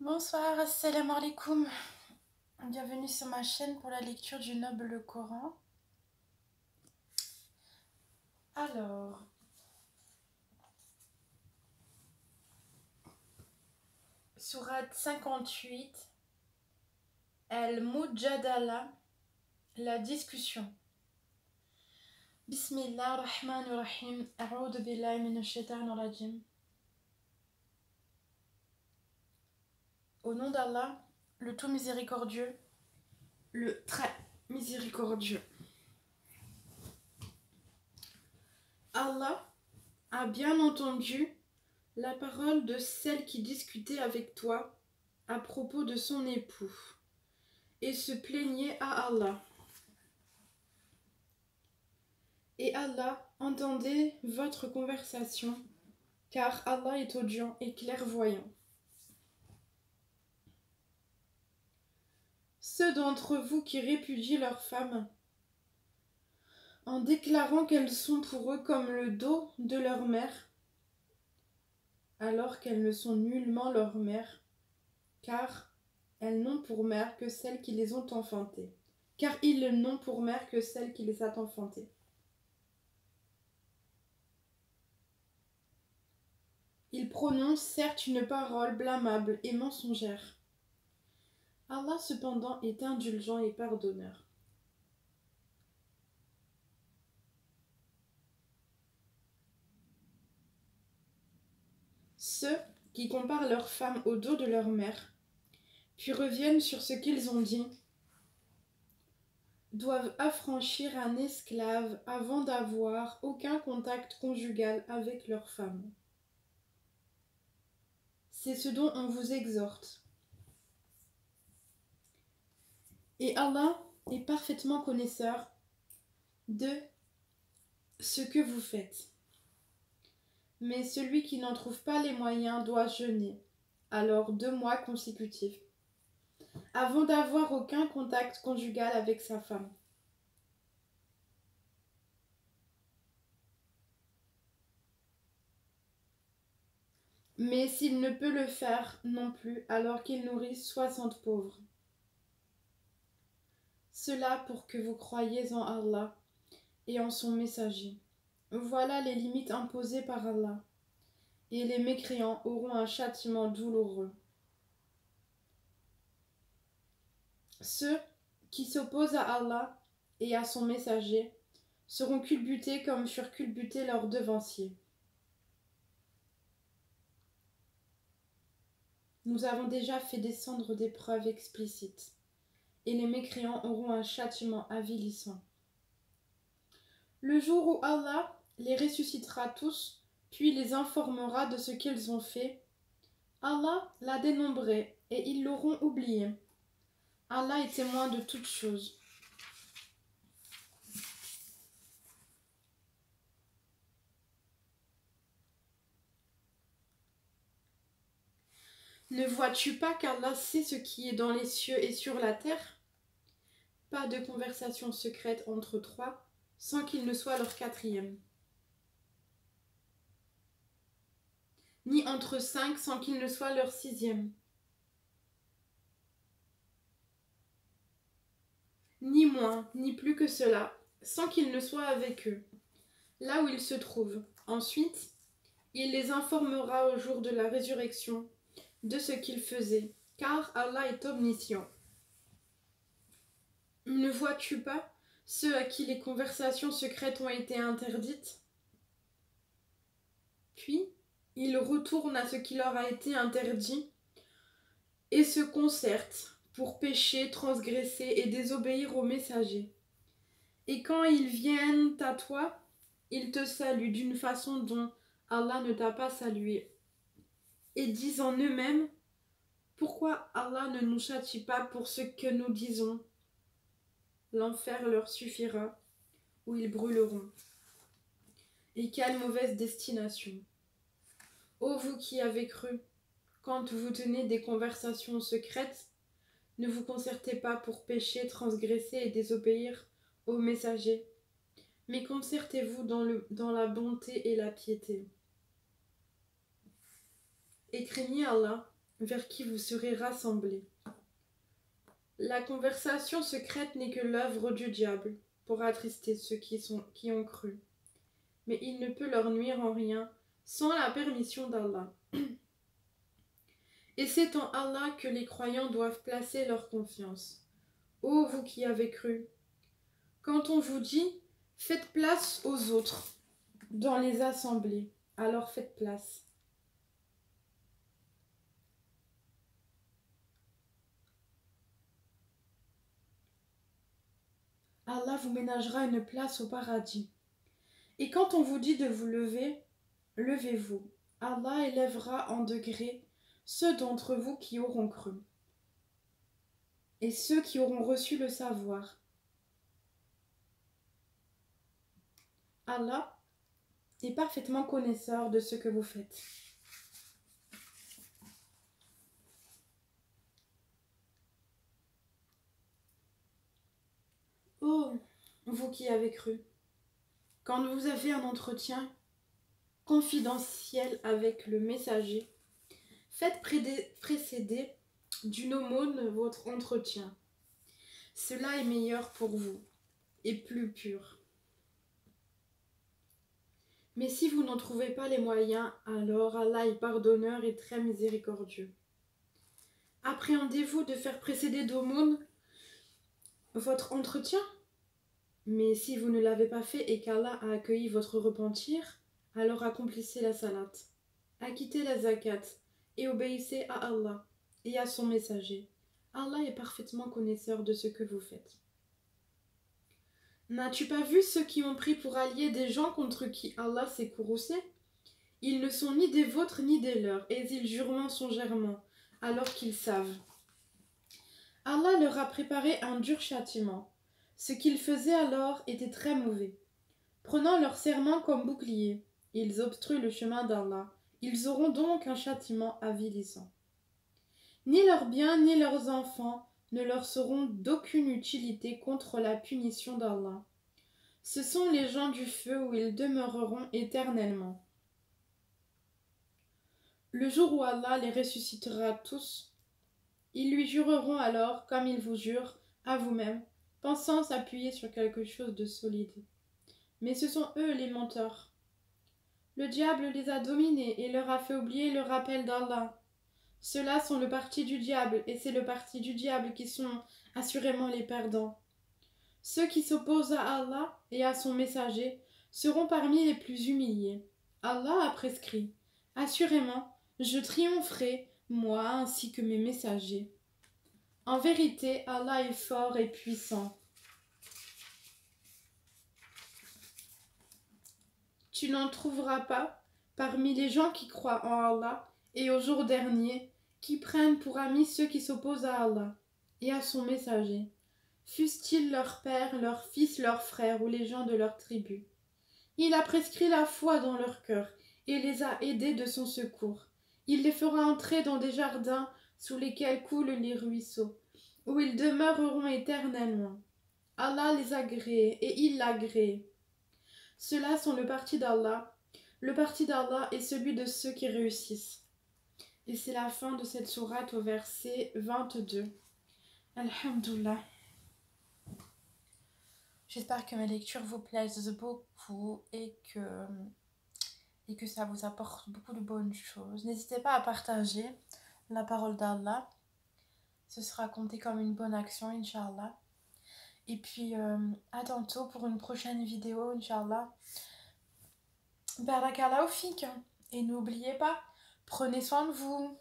Bonsoir, assalamu alaikum. Bienvenue sur ma chaîne pour la lecture du noble Coran. Alors, sourate 58, Al-Mujadala, la discussion. Bismillah ar-Rahman ar-Rahim, A'udhu billahi minash shaitanir rajim. Au nom d'Allah, le tout miséricordieux, le très miséricordieux. Allah a bien entendu la parole de celle qui discutait avec toi à propos de son époux et se plaignait à Allah. Et Allah entendait votre conversation, car Allah est audient et clairvoyant. Ceux d'entre vous qui répudient leurs femmes, en déclarant qu'elles sont pour eux comme le dos de leur mère, alors qu'elles ne sont nullement leur mère, car elles n'ont pour mère que celle qui les ont enfantées, car ils n'ont pour mère que celle qui les a enfantées. Ils prononcent certes une parole blâmable et mensongère. Allah cependant est indulgent et pardonneur. Ceux qui comparent leurs femmes au dos de leur mère, puis reviennent sur ce qu'ils ont dit, doivent affranchir un esclave avant d'avoir aucun contact conjugal avec leur femme. C'est ce dont on vous exhorte. Et Allah est parfaitement connaisseur de ce que vous faites. Mais celui qui n'en trouve pas les moyens doit jeûner, alors 2 mois consécutifs, avant d'avoir aucun contact conjugal avec sa femme. Mais s'il ne peut le faire non plus, alors qu'il nourrisse 60 pauvres. Cela pour que vous croyiez en Allah et en son messager. Voilà les limites imposées par Allah, et les mécréants auront un châtiment douloureux. Ceux qui s'opposent à Allah et à son messager seront culbutés comme furent culbutés leurs devanciers. Nous avons déjà fait descendre des preuves explicites, et les mécréants auront un châtiment avilissant. Le jour où Allah les ressuscitera tous, puis les informera de ce qu'ils ont fait, Allah l'a dénombré et ils l'auront oublié. Allah est témoin de toutes choses. Ne vois-tu pas qu'Allah sait ce qui est dans les cieux et sur la terre? Pas de conversation secrète entre 3 sans qu'il ne soit leur 4e. Ni entre 5 sans qu'il ne soit leur 6e. Ni moins, ni plus que cela, sans qu'il ne soit avec eux, là où ils se trouvent. Ensuite, il les informera au jour de la résurrection de ce qu'ils faisaient, car Allah est omniscient. Ne vois-tu pas ceux à qui les conversations secrètes ont été interdites? Puis, ils retournent à ce qui leur a été interdit et se concertent pour pécher, transgresser et désobéir aux messagers. Et quand ils viennent à toi, ils te saluent d'une façon dont Allah ne t'a pas salué, et disent en eux-mêmes: pourquoi Allah ne nous châtie pas pour ce que nous disons? L'enfer leur suffira, où ils brûleront. Et quelle mauvaise destination! Ô vous qui avez cru, quand vous tenez des conversations secrètes, ne vous concertez pas pour pécher, transgresser et désobéir aux messagers, mais concertez-vous dans la bonté et la piété. Et craignez Allah, vers qui vous serez rassemblés. La conversation secrète n'est que l'œuvre du diable, pour attrister ceux qui ont cru. Mais il ne peut leur nuire en rien, sans la permission d'Allah. Et c'est en Allah que les croyants doivent placer leur confiance. Ô vous qui avez cru, quand on vous dit « Faites place aux autres » dans les assemblées, alors faites place. Allah vous ménagera une place au paradis. Et quand on vous dit de vous lever, levez-vous. Allah élèvera en degrés ceux d'entre vous qui auront cru et ceux qui auront reçu le savoir. Allah est parfaitement connaisseur de ce que vous faites. Oh, vous qui avez cru, quand vous avez un entretien confidentiel avec le messager, faites précéder d'une aumône votre entretien. Cela est meilleur pour vous et plus pur. Mais si vous n'en trouvez pas les moyens, alors Allah est pardonneur et très miséricordieux. Appréhendez-vous de faire précéder d'aumône votre entretien? Mais si vous ne l'avez pas fait et qu'Allah a accueilli votre repentir, alors accomplissez la salat, acquittez la zakat et obéissez à Allah et à son messager. Allah est parfaitement connaisseur de ce que vous faites. N'as-tu pas vu ceux qui ont pris pour alliés des gens contre qui Allah s'est courroucé? Ils ne sont ni des vôtres ni des leurs, et ils jurent mensongèrement, alors qu'ils savent. Allah leur a préparé un dur châtiment. Ce qu'ils faisaient alors était très mauvais. Prenant leur serment comme bouclier, ils obstruent le chemin d'Allah. Ils auront donc un châtiment avilissant. Ni leurs biens ni leurs enfants ne leur seront d'aucune utilité contre la punition d'Allah. Ce sont les gens du feu où ils demeureront éternellement. Le jour où Allah les ressuscitera tous, ils lui jureront alors, comme ils vous jurent, à vous-même, pensant s'appuyer sur quelque chose de solide. Mais ce sont eux les menteurs. Le diable les a dominés et leur a fait oublier le rappel d'Allah. Ceux-là sont le parti du diable, et c'est le parti du diable qui sont assurément les perdants. Ceux qui s'opposent à Allah et à son messager seront parmi les plus humiliés. Allah a prescrit. Assurément, je triompherai, moi ainsi que mes messagers. En vérité, Allah est fort et puissant. Tu n'en trouveras pas, parmi les gens qui croient en Allah et au jour dernier, qui prennent pour amis ceux qui s'opposent à Allah et à son messager, fussent-ils leur père, leur fils, leurs frères ou les gens de leur tribu. Il a prescrit la foi dans leur cœur et les a aidés de son secours. Il les fera entrer dans des jardins sous lesquels coulent les ruisseaux, où ils demeureront éternellement. Allah les a agréés et il l'agrée. Ceux-là sont le parti d'Allah. Le parti d'Allah est celui de ceux qui réussissent. Et c'est la fin de cette sourate au verset 22. Alhamdulillah. J'espère que mes lectures vous plaisent beaucoup et que ça vous apporte beaucoup de bonnes choses. N'hésitez pas à partager la parole d'Allah. Ce sera compté comme une bonne action, Inch'Allah. Et puis, à tantôt pour une prochaine vidéo, Inch'Allah. Barakallahu fik. Et n'oubliez pas, prenez soin de vous.